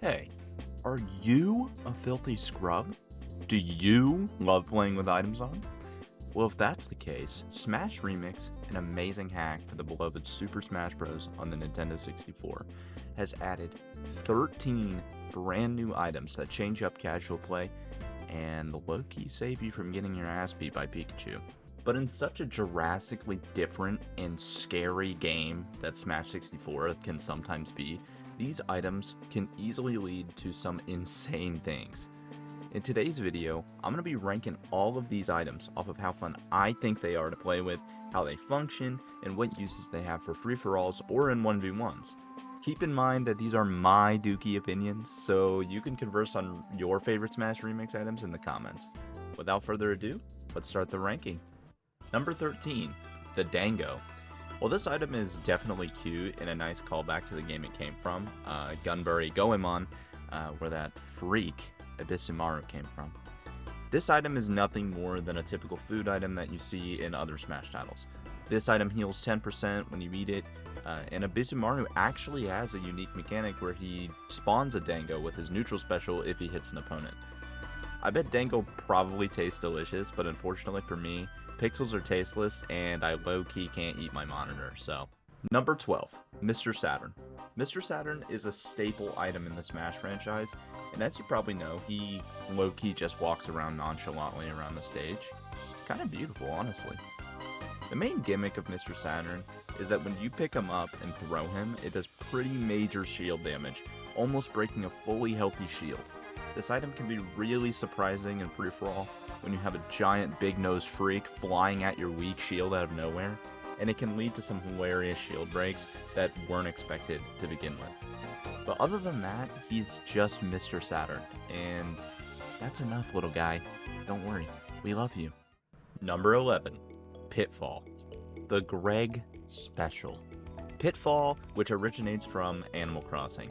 Hey, are you a filthy scrub? Do you love playing with items on? Well, if that's the case, Smash Remix, an amazing hack for the beloved Super Smash Bros. On the Nintendo 64, has added 13 brand new items that change up casual play and low-key save you from getting your ass beat by Pikachu. But in such a drastically different and scary game that Smash 64 can sometimes be, these items can easily lead to some insane things. In today's video, I'm going to be ranking all of these items off of how fun I think they are to play with, how they function, and what uses they have for free-for-alls or in 1v1s. Keep in mind that these are my dookie opinions, so you can converse on your favorite Smash Remix items in the comments. Without further ado, let's start the ranking. Number 13, the Dango. Well, this item is definitely cute and a nice callback to the game it came from, Gunbury Goemon, where that freak Abysmaru came from. This item is nothing more than a typical food item that you see in other Smash titles. This item heals 10% when you eat it, and Abysmaru actually has a unique mechanic where he spawns a Dango with his neutral special if he hits an opponent. I bet Dango probably tastes delicious, but unfortunately for me, pixels are tasteless and I low-key can't eat my monitor, so. Number 12, Mr. Saturn. Mr. Saturn is a staple item in the Smash franchise, and as you probably know, he low-key just walks around nonchalantly around the stage. It's kind of beautiful, honestly. The main gimmick of Mr. Saturn is that when you pick him up and throw him, it does pretty major shield damage, almost breaking a fully healthy shield. This item can be really surprising and free-for-all when you have a giant big-nosed freak flying at your weak shield out of nowhere, and it can lead to some hilarious shield breaks that weren't expected to begin with. But other than that, he's just Mr. Saturn, and that's enough, little guy. Don't worry, we love you. Number 11, Pitfall, the Greg Special. Pitfall, which originates from Animal Crossing.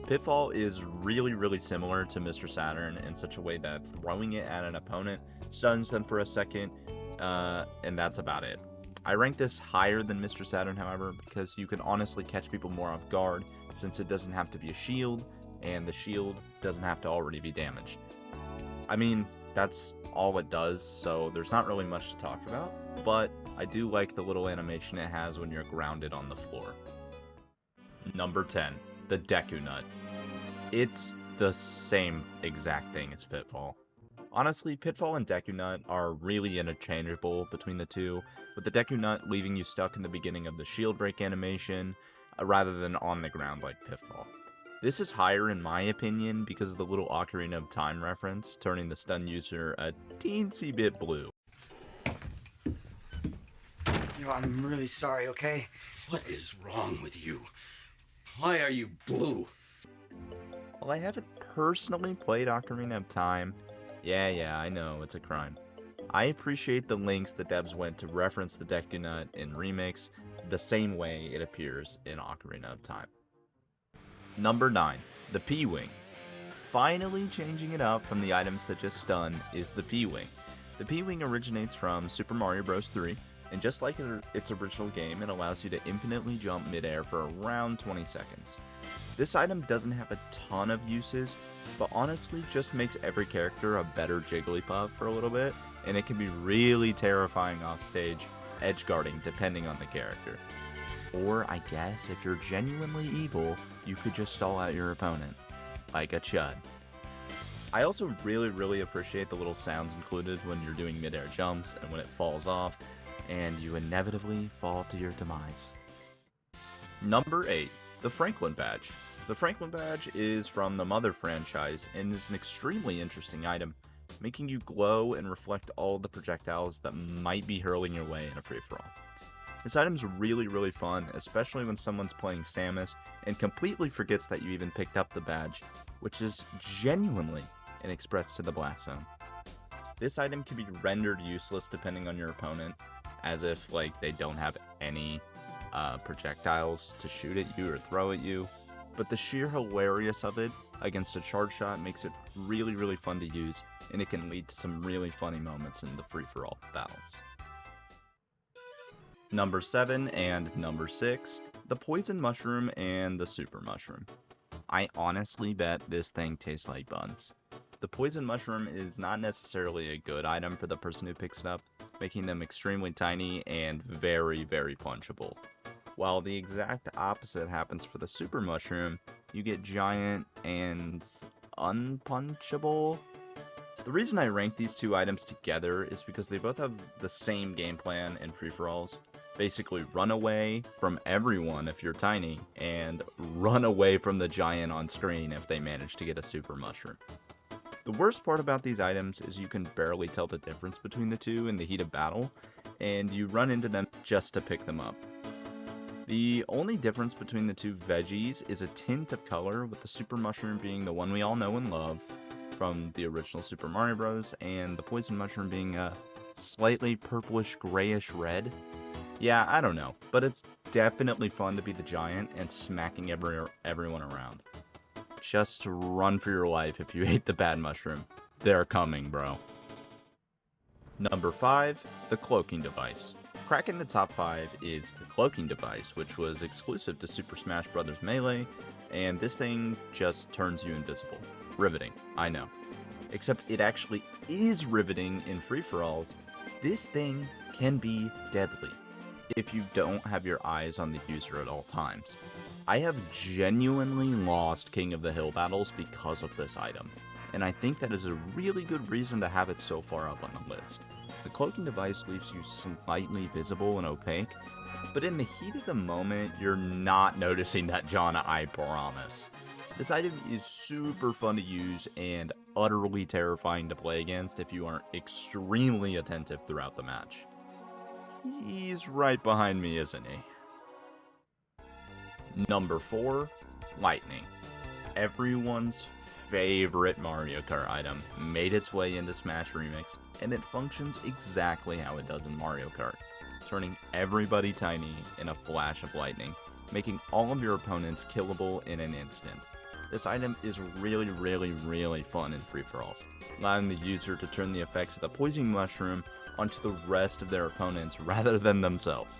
Pitfall is really similar to Mr. Saturn in such a way that throwing it at an opponent stuns them for a second, and that's about it. I rank this higher than Mr. Saturn, however, because you can honestly catch people more off guard since it doesn't have to be a shield, and the shield doesn't have to already be damaged. I mean, that's all it does, so there's not really much to talk about, but I do like the little animation it has when you're grounded on the floor. Number 10, the Deku Nut. It's the same exact thing as Pitfall. Honestly, Pitfall and Deku Nut are really interchangeable between the two, with the Deku Nut leaving you stuck in the beginning of the shield break animation, rather than on the ground like Pitfall. This is higher in my opinion because of the little Ocarina of Time reference, turning the stun user a teensy bit blue. Yo, I'm really sorry, okay? What is wrong with you? Why are you blue? While I haven't personally played Ocarina of Time, yeah, I know, it's a crime. I appreciate the lengths the devs went to reference the Deku Nut in Remix the same way it appears in Ocarina of Time. Number 9, the P-Wing. Finally changing it up from the items that just stun is the P-Wing. The P-Wing originates from Super Mario Bros. 3, and just like its original game, it allows you to infinitely jump midair for around 20 seconds. This item doesn't have a ton of uses, but honestly just makes every character a better Jigglypuff for a little bit, and it can be really terrifying off stage, edge guarding depending on the character. Or I guess if you're genuinely evil, you could just stall out your opponent, like a Chud. I also really appreciate the little sounds included when you're doing midair jumps and when it falls off, and you inevitably fall to your demise. Number 8, the Franklin Badge. The Franklin Badge is from the Mother franchise and is an extremely interesting item, making you glow and reflect all the projectiles that might be hurling your way in a free-for-all. This item's really fun, especially when someone's playing Samus and completely forgets that you even picked up the badge, which is genuinely an express to the blast zone. This item can be rendered useless depending on your opponent, as if like they don't have any projectiles to shoot at you or throw at you, but the sheer hilarious of it against a charge shot makes it really fun to use, and it can lead to some really funny moments in the free-for-all battles. Number 7 and number 6, the Poison Mushroom and the Super Mushroom. I honestly bet this thing tastes like buns. The poison mushroom is not necessarily a good item for the person who picks it up, making them extremely tiny and very, very punchable. While the exact opposite happens for the super mushroom, you get giant and unpunchable. The reason I rank these two items together is because they both have the same game plan in free-for-alls. Basically, run away from everyone if you're tiny, and run away from the giant on screen if they manage to get a super mushroom. The worst part about these items is you can barely tell the difference between the two in the heat of battle, and you run into them just to pick them up. The only difference between the two veggies is a tint of color, with the super mushroom being the one we all know and love from the original Super Mario Bros., and the poison mushroom being a slightly purplish grayish red. Yeah, I don't know, but it's definitely fun to be the giant and smacking everyone around. Just run for your life if you hate the bad mushroom. They're coming, bro. Number 5, the cloaking device. Cracking the top 5 is the cloaking device, which was exclusive to Super Smash Bros. Melee, and this thing just turns you invisible. Riveting, I know. Except it actually is riveting in free-for-alls. This thing can be deadly if you don't have your eyes on the user at all times. I have genuinely lost King of the Hill battles because of this item, and I think that is a really good reason to have it so far up on the list. The cloaking device leaves you slightly visible and opaque, but in the heat of the moment, you're not noticing that, John, I promise. This item is super fun to use and utterly terrifying to play against if you aren't extremely attentive throughout the match. He's right behind me, isn't he? Number 4, Lightning. Everyone's favorite Mario Kart item made its way into Smash Remix, and it functions exactly how it does in Mario Kart, turning everybody tiny in a flash of lightning, making all of your opponents killable in an instant. This item is really, really, really fun in free-for-alls, allowing the user to turn the effects of the poison mushroom onto the rest of their opponents rather than themselves.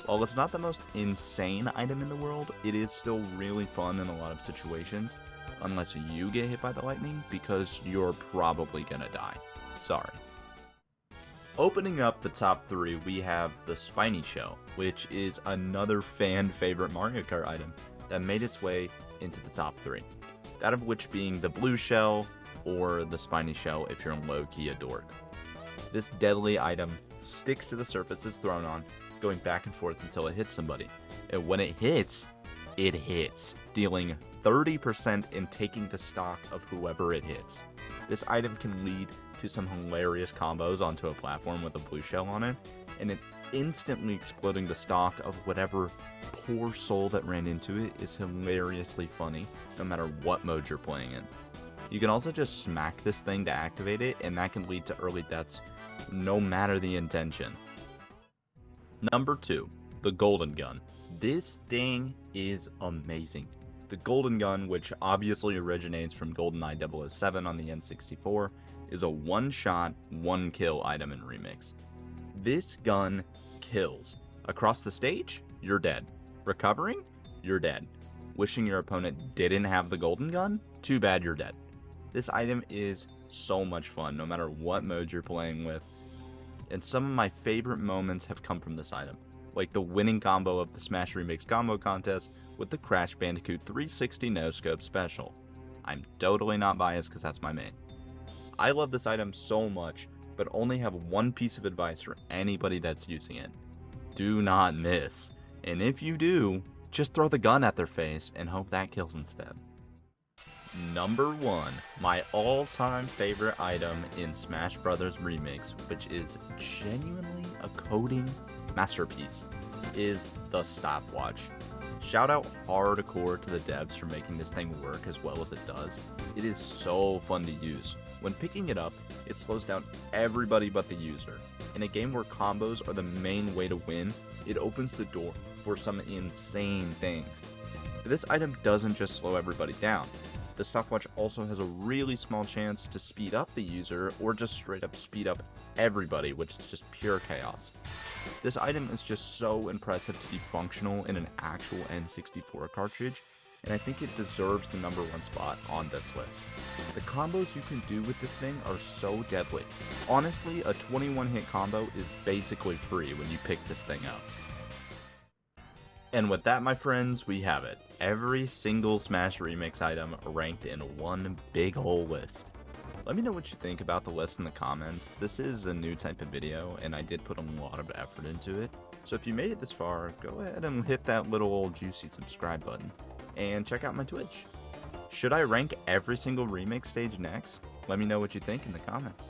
While it's not the most insane item in the world, it is still really fun in a lot of situations, unless you get hit by the lightning, because you're probably gonna die. Sorry. Opening up the top 3, we have the Spiny Shell, which is another fan-favorite Mario Kart item that made its way into the top 3. That of which being the blue shell, or the Spiny Shell if you're low-key a dork. This deadly item sticks to the surface it's thrown on, going back and forth until it hits somebody. And when it hits, dealing 30% and taking the stock of whoever it hits. This item can lead to some hilarious combos onto a platform with a blue shell on it, and it instantly exploding the stock of whatever poor soul that ran into it is hilariously funny, no matter what mode you're playing in. You can also just smack this thing to activate it, and that can lead to early deaths, no matter the intention. Number 2, the Golden Gun. This thing is amazing. The Golden Gun, which obviously originates from GoldenEye 007 on the N64, is a one-shot, one-kill item in Remix. This gun kills. Across the stage, you're dead. Recovering, you're dead. Wishing your opponent didn't have the Golden Gun? Too bad you're dead. This item is so much fun, no matter what mode you're playing with. And some of my favorite moments have come from this item, like the winning combo of the Smash Remix combo contest with the Crash Bandicoot 360 no-scope special. I'm totally not biased because that's my main. I love this item so much, but only have one piece of advice for anybody that's using it. Do not miss. And if you do, just throw the gun at their face and hope that kills instead. Number 1, my all-time favorite item in Smash Bros. Remix, which is genuinely a coding masterpiece, is the stopwatch. Shout out hardcore to the devs for making this thing work as well as it does. It is so fun to use. When picking it up, it slows down everybody but the user. In a game where combos are the main way to win, it opens the door for some insane things. But this item doesn't just slow everybody down. The stopwatch also has a really small chance to speed up the user or just straight up speed up everybody, which is just pure chaos. This item is just so impressive to be functional in an actual N64 cartridge, and I think it deserves the #1 spot on this list. The combos you can do with this thing are so deadly. Honestly, a 21 hit combo is basically free when you pick this thing up. And with that, my friends, we have it. Every single Smash Remix item ranked in one big ol' list. Let me know what you think about the list in the comments. This is a new type of video, and I did put a lot of effort into it. So if you made it this far, go ahead and hit that little old juicy subscribe button. And check out my Twitch. Should I rank every single remix stage next? Let me know what you think in the comments.